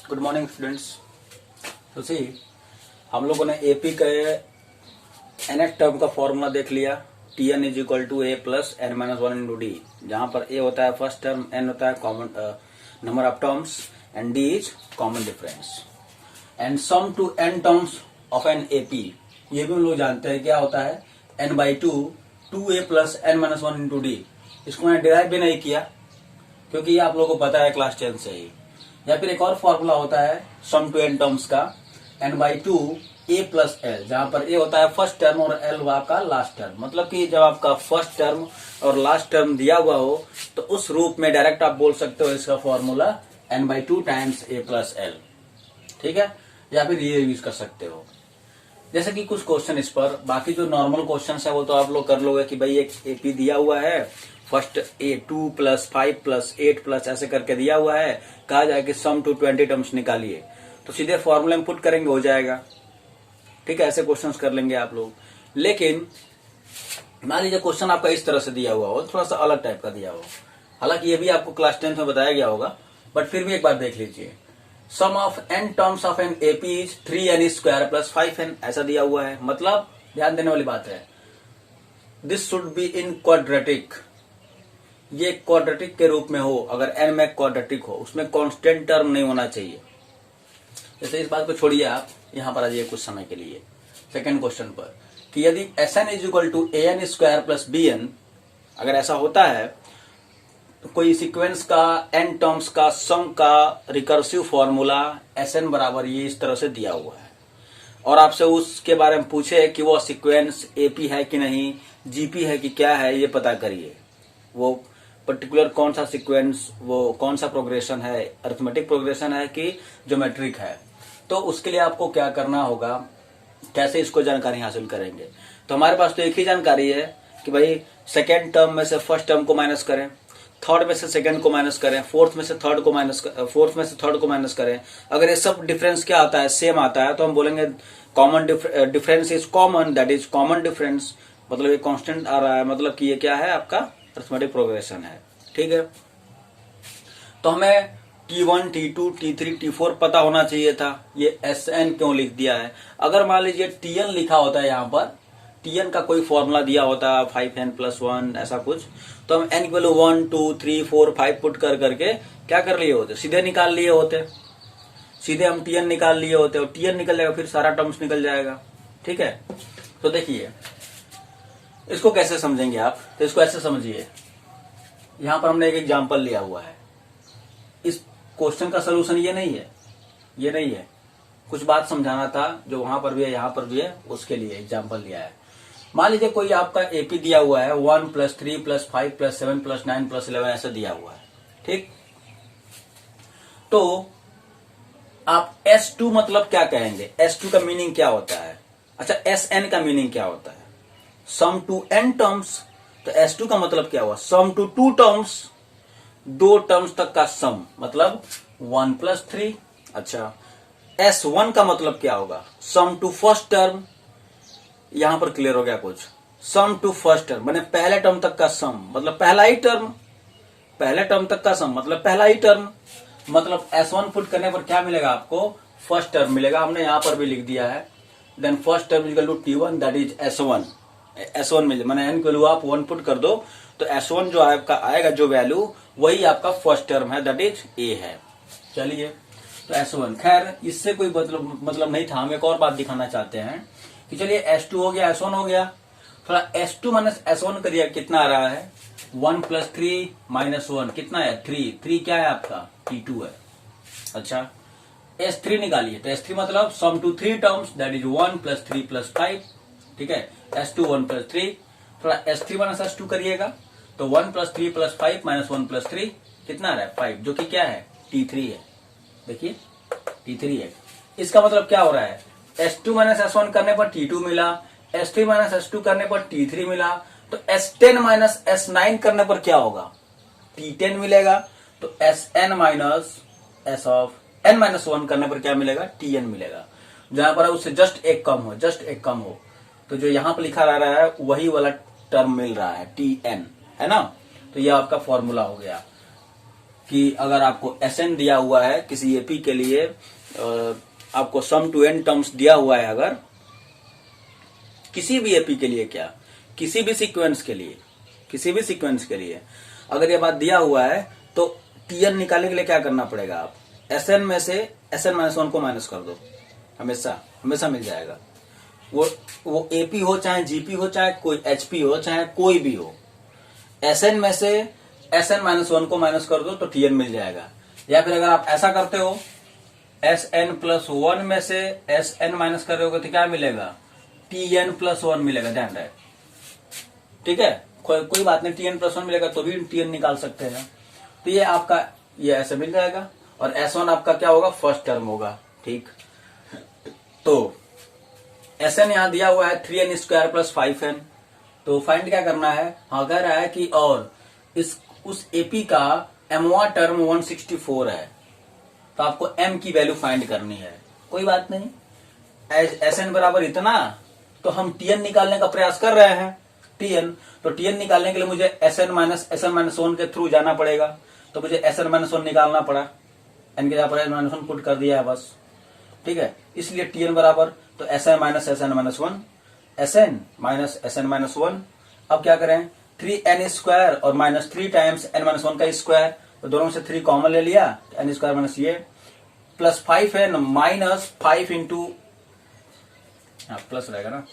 Good morning students. तो सी हम लोगों ने एपी के nth टर्म का फॉर्मूला देख लिया। T n is equal to a plus n minus one into d, जहां पर ए होता है फर्स्ट टर्म, एन होता है common number of terms and d is common difference and sum to n terms of an AP. ये भी हम लोग जानते हैं क्या होता है, n by two a plus n minus one into d. इसको मैंने डिराइव भी नहीं किया क्योंकि ये आप लोगों को पता है क्लास 10 से ही। या फिर एक और फॉर्मूला होता है सम टू एन टर्म्स का, n by two a plus l, जहां पर ए होता है फर्स्ट टर्म और एल आपका लास्ट टर्म। मतलब कि जब आपका फर्स्ट टर्म और लास्ट टर्म दिया हुआ हो तो उस रूप में डायरेक्ट आप बोल सकते हो इसका formula n by two times a plus l, ठीक है। या फिर ये यूज कर सकते हो जैसे कि कुछ क्वेश्चन इस पर। बाकी जो नॉर्मल क्वेश्चन है वो तो आप लोग कर लोगे कि भाई एक एपी दिया हुआ है, first A 2 plus 5 plus 8 plus ऐसे करके दिया हुआ है, कहा जाए कि सम टू 20 टर्म्स निकालिए, तो सीधे फॉर्मूले में पुट करेंगे हो जाएगा, ठीक है। ऐसे क्वेश्चंस कर लेंगे आप लोग। लेकिन मान लीजिए क्वेश्चन आपका इस तरह से दिया हुआ हो, थोड़ा सा अलग टाइप का दिया हो, हालांकि ये भी आपको क्लास 10 में बताया गया होगा, बट फिर भी एक बार देख लीजिए। Sum of n terms of an AP is 3n square plus 5n, ऐसा दिया हुआ है। मतलब ध्यान देने वाली बात है, this should be in quadratic, ये क्वाड्रेटिक के रूप में हो। अगर n में क्वाड्रेटिक हो, उसमें कांस्टेंट टर्म नहीं होना चाहिए। जैसे इस बात को छोड़िए, आप यहां पर आ जाइए कुछ समय के लिए सेकंड क्वेश्चन पर, कि यदि Sn is equal to an square plus bn, अगर ऐसा होता है तो कोई सीक्वेंस का n टर्म्स का सम का रिकर्सिव फॉर्मूला Sn बराबर ये इस तरह से दिया हुआ है, और आपसे उसके बारे में पूछे कि वो सीक्वेंस एपी है कि नहीं, जीपी है कि क्या है, ये पता करिए। वो पर्टिकुलर कौन सा सीक्वेंस, वो कौन सा प्रोग्रेशन है, अरिथमेटिक प्रोग्रेशन है कि ज्योमेट्रिक है। तो उसके लिए आपको क्या करना होगा, कैसे इसको जानकारी हासिल करेंगे। तो हमारे पास तो एक ही जानकारी है कि भाई सेकेंड टर्म में से फर्स्ट टर्म को माइनस करें, थर्ड में से सेकेंड को माइनस करें, फोर्थ में से थर्ड को माइनस करें। अगर ये सब डिफरेंस क्या आता है, सेम आता है, तो हम बोलेंगे common difference is common, that is common difference. मतलब ये कांस्टेंट आ रहा है, मतलब कि ये क्या है, आपका अरिथमेटिक प्रोग्रेशन है, ठीक है। तो हमें T1, T2, T3, T4 पता होना चाहिए था। ये Sn क्यों लिख दिया है? अगर मान लीजिए Tn लिखा होता है यहाँ पर, Tn का कोई फॉर्मूला दिया होता 5n प्लस 1 ऐसा कुछ, तो हम n की वैल्यू 1 2 3 4 5 पुट कर करके क्या कर लिए होते, सीधे निकाल लिए होते, सीधे हम Tn निकाल लिए होते, और Tn निकल जाएगा, फिर सारा टर्म्स निकल जाएगा, ठीक है। तो देखिए इसको कैसे समझेंगे आप, तो इसको ऐसे समझिए। यहां पर हमने एक एग्जाम्पल लिया हुआ है। इस क्वेश्चन का सोल्यूशन ये नहीं है, ये नहीं है, कुछ बात समझाना था जो वहां पर भी है यहां पर भी है, उसके लिए एग्जाम्पल लिया है। मान लीजिए कोई आपका एपी दिया हुआ है 1 plus 3 plus 5 plus 7 plus 9 plus 11 ऐसा दिया हुआ है, ठीक। तो आप S2 मतलब क्या कहेंगे, S2 का मीनिंग क्या होता है? अच्छा, Sn का मीनिंग क्या होता है? Sum to n terms. तो S2 का मतलब क्या हुआ, सम टू 2 टर्म्स, 2 टर्म्स तक का सम, मतलब 1 प्लस 3। अच्छा, S1 का मतलब क्या होगा, सम टू फर्स्ट टर्म। यहां पर क्लियर हो गया कुछ, सम टू फर्स्ट टर्म माने पहले टर्म तक का सम, मतलब पहला ही टर्म, पहले टर्म तक का सम मतलब पहला ही टर्म। मतलब S1 पुट करने पर क्या मिलेगा आपको, फर्स्ट टर्म मिलेगा। हमने यहां पर भी लिख दिया है, then first term equal to T1 that is S1 मिले, मैंने n की वैल्यू आप 1 पुट कर दो तो S1 जो आपका आएगा जो वैल्यू, वही आपका फर्स्ट टर्म है, दैट इज A है। चलिए, तो S1, खैर इससे कोई मतलब नहीं था। हम एक और बात दिखाना चाहते हैं कि चलिए S2 हो गया, S1 हो गया, थोड़ा S2 माइनस S1 करिए, कितना आ रहा है, 1 प्लस 3 माइनस 1 कितना है, 3 क्या है आपका, T2 है। अच्छा, S3 निकालिए, तो S3 मतलब sum to 3 terms that is 1 plus 3 plus 5, ठीक है। S2 1 प्लस 3, थोड़ा S3 माइनस S2 करिएगा, तो 1 प्लस 3 प्लस 5 माइनस 1 प्लस 3 कितना आ रहा है, 5, जो कि क्या है, T3 है। देखिए T3 है। इसका मतलब क्या हो रहा है, S2 माइनस S1 करने पर T2 मिला, S3 माइनस S2 करने पर T3 मिला, तो S10 माइनस S9 करने पर क्या होगा, T10 मिलेगा। तो Sn minus S of n minus 1 करने पर क्या मिलेगा, Tn मिलेगा। जहां पर उससे जस्ट एक कम हो, जस्ट एक कम हो, तो जो यहां पर लिखा रहा है वही वाला टर्म मिल रहा है, Tn, है ना। तो यह आपका फॉर्मूला हो गया। कि अगर आपको Sn दिया हुआ है किसी एपी के लिए, आपको सम टू n टर्म्स दिया हुआ है, अगर किसी भी एपी के लिए, क्या किसी भी सीक्वेंस के लिए अगर ये बात दिया हुआ है, तो Tn निकालने के लिए क्या करना पड़ेगा, आप Sn में से Sn-1 को माइनस कर दो, हमेशा मिल जाएगा। वो एपी हो चाहे जीपी हो चाहे कोई एचपी हो चाहे कोई भी हो, Sn में से Sn-1 को माइनस कर दो तो Tn मिल जाएगा। या फिर अगर आप ऐसा करते हो, Sn+1 में से Sn माइनस कर रहे हो तो क्या मिलेगा, Tn+1 मिलेगा, ध्यान रहे, ठीक है। कोई बात नहीं, Tn+1 मिलेगा तो भी Tn निकाल सकते हैं। तो ये आपका ये ऐसे मिल जाएगा, और S1 आपका क्या होगा, फर्स्ट टर्म होगा, ठीक। तो Sn यहां दिया हुआ है 3n² + 5n, तो फाइंड क्या करना है, हाँ कह रहा है कि और उस एपी का mवा टर्म 164 है, तो आपको m की वैल्यू फाइंड करनी है। कोई बात नहीं, Sn बराबर इतना, तो हम Tn निकालने का प्रयास कर रहे हैं, तो Tn निकालने के लिए मुझे Sn-1 के थ्रू जाना पड़ेगा, तो मुझे Sn-1 निकालना पड़ा, n के जगह पर Sn-1 पुट कर दिया है बस, ठीक है। इसलिए Tn बराबर, तो Sn-1 Sn-1 अब क्या करें, 3n² और -3 टाइम्स n-1 का स्क्वायर, तो दोनों से 3 कॉमन ले लिया, n² माइनस ये plus 5n minus 5 into, plus रहेगा ना,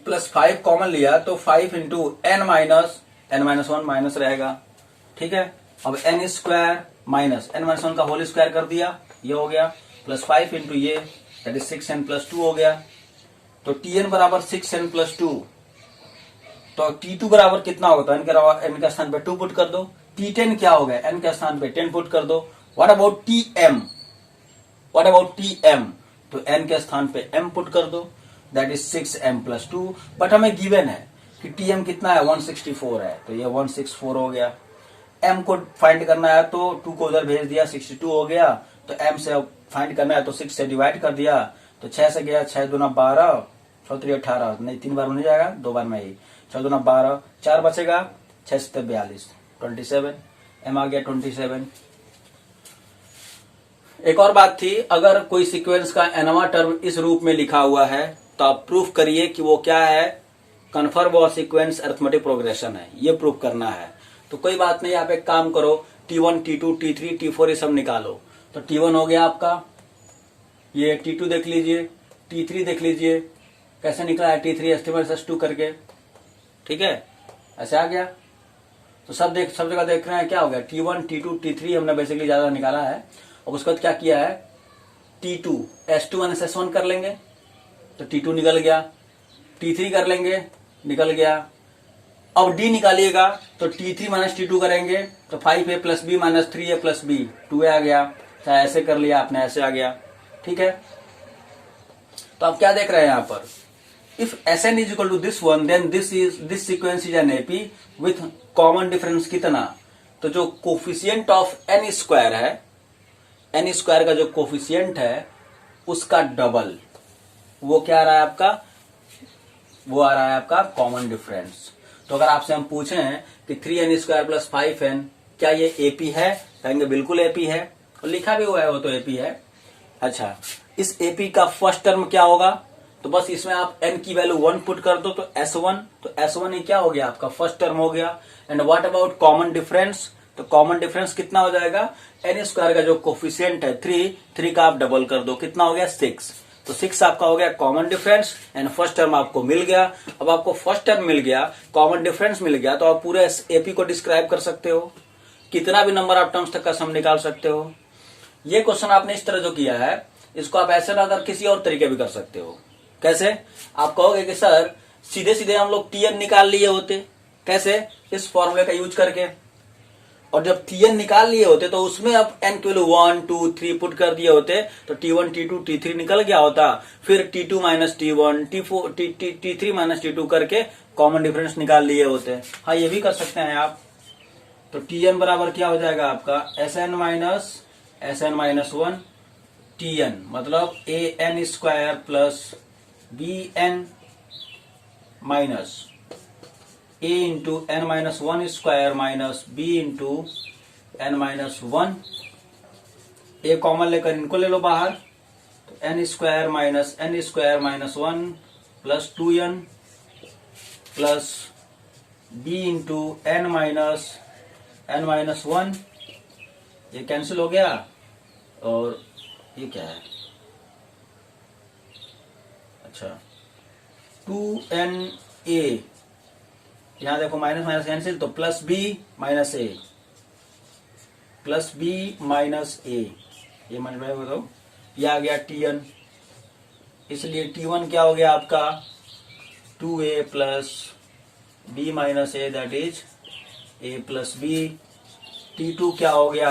प्लस 5 कॉमन लिया तो 5 इंटू n-1 माइनस रहेगा, ठीक है। अब n² माइनस n-1 का होल स्क्वायर कर दिया, ये हो गया, प्लस 5 इंटू ये, दैट इज 6n+2 हो गया। तो Tn बराबर 6n+2, तो T2 बराबर कितना होगा, तो n के स्थान पे 2 पुट कर दो। T10 क्या हो गया, n के स्थान पे 10 पुट कर दो। व्हाट अबाउट Tm, तो n के स्थान पे m पुट कर दो, दैट इज 6m+2। बट हमें गिवन है कि Tm कितना है, 164 है, तो ये 164 हो गया। m को फाइंड करना है तो 2 को उधर भेज दिया, 62 हो गया। तो m से फाइंड करना है तो 6 से डिवाइड कर दिया, तो 6 से गया, 6 दूना 12, 6 3 18, नहीं 3 बार नहीं जाएगा, 2 बार में ही, 6 दूना 12, 4 बचेगा, 6 से 42, 27, m आ गया 27। एक और बात थी, अगर कोई सीक्वेंस का nवां टर्म इस रूप में लिखा हुआ है, तो आप प्रूफ करिए कि वो क्या है, कन्फर्म वो सीक्वेंस अरिथमेटिक प्रोग्रेशन है, ये प्रूफ करना है। तो कोई बात नहीं, आप एक काम करो, T1, T2, T3, T4 ये सब निकालो। तो T1 हो गया आपका, ये T2 देख लीजिए, T3 देख लीजिए, कैसे निकला है T3 एस्टिमेट S2 करके, ठीक है, ऐसे आ गया। तो सब जगह देख रहे हैं क्या हो गया, T1, T2, T3 हमने बेसिकली ज्यादा निकाला है। और उसके बाद क्या किया है, T2 S2 - S1 कर लेंगे, तो T2 निकल गया, T3 कर लेंगे, निकल गया। अब D निकालिएगा, तो T3 - T2 करेंगे, तो 5a + b - 3a + b 2a आ गया। चाहे ऐसे कर लिया आपने, ऐसे आ गया, ठीक है। तो आप क्या देख रहे हैं यहाँ पर, if Sn = this one, then this sequence is an AP with common difference कितना, तो जो कोफिशियंट ऑफ n² है, n² का जो कोफिशियंट है उसका डबल, वो क्या आ रहा है आपका, वो आ रहा है आपका कॉमन डिफरेंस। तो अगर आपसे हम पूछें कि 3n² + 5n क्या ये एपी है, कहेंगे बिल्कुल एपी है, और लिखा भी हुआ है वो तो एपी है। अच्छा, इस एपी का फर्स्ट टर्म क्या होगा, तो बस इसमें आप n की वैल्यू 1 पुट कर दो, तो S1, तो S1 ही क्या हो गया आपका, फर्स्ट टर्म हो गया। And what about common difference, तो कॉमन डिफरेंस कितना हो जाएगा, n² का जो कोफिशियंट है 3 का आप डबल कर दो, कितना हो गया 6, तो 6 आपका हो गया common difference, and first term आपको मिल गया। अब आपको फर्स्ट टर्म मिल गया, कॉमन डिफरेंस मिल गया, तो आप पूरे एपी को डिस्क्राइब कर सकते हो, कितना भी नंबर ऑफ टर्म्स तक का सम निकाल सकते हो। ये क्वेश्चन आपने इस तरह जो किया है, इसको आप ऐसे ना अगर किसी और तरीके भी कर सकते हो। कैसे, आप कहोगे कि सर सीधे सीधे हम लोग Tn निकाल लिए होते, कैसे, इस फॉर्मूले का यूज करके, और जब Tn निकाल लिए होते तो उसमें अब n की वैल्यू 1 2 3 पुट कर दिए होते, तो T1 T2 T3 निकल गया होता, फिर T2 - T1 T4 T3 - T2 करके कॉमन डिफरेंस निकाल लिए होते। हाँ, ये भी कर सकते हैं आप। तो Tn बराबर क्या हो जाएगा आपका, Sn - 1 Tn, मतलब an² + bn minus a into n - 1² minus b into n minus 1, A common लेकर इनको ले लो बाहर, तो n square minus 1 plus 2n plus b into n minus 1, ये कैंसिल हो गया, और ये क्या है, अच्छा 2na, यहां देखो माइनस माइनस कैंसिल, तो प्लस b माइनस a, ये मल्टीप्लाई हो दो, ये आ गया tn, इसलिए t1 क्या हो गया आपका 2a plus b minus a, that is a plus b। t2 क्या हो गया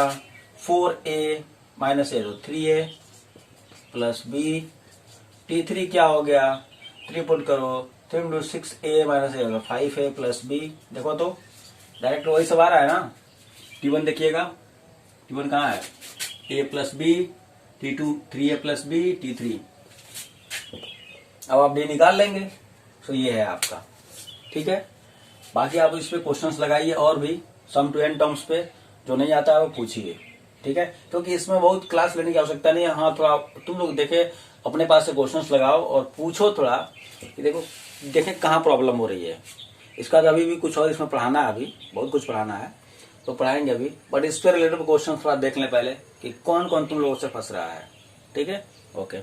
4a माइनस a, तो 3a प्लस b। t3 क्या हो गया, 3 पुट करो, 3 इंटू 6a माइनस a होगा 5a प्लस b। देखो तो डायरेक्ट वही सब आ रहा है ना। t1 देखिएगा, t1 कहाँ है, a plus b, t2 3a plus b, t3 अब आप d निकाल लेंगे, तो ये है आपका, ठीक है। बाकी आप इस पे क्वेश्चंस लगाइए और भी सम टू एन टर्म्स पे, जो नहीं आता है वो पूछिए, ठीक है, क्योंकि इसमें बहुत क्लास लेने की आवश्यकता नहीं है। हाँ, थोड़ा तुम लोग देखे अपने पास से क्वेश्चंस लगाओ और पूछो थोड़ा कि देखो देखे कहाँ प्रॉब्लम हो रही है। इसका तो अभी भी कुछ और इसमें पढ़ाना है, अभी बहुत कुछ पढ़ाना है, तो पढ़ाएंगे अभी, बट इस पे रिलेटेड क्वेश्चन थोड़ा देख लें पहले कि कौन कौन तुम लोगों से फंस रहा है, ठीक है, ओके।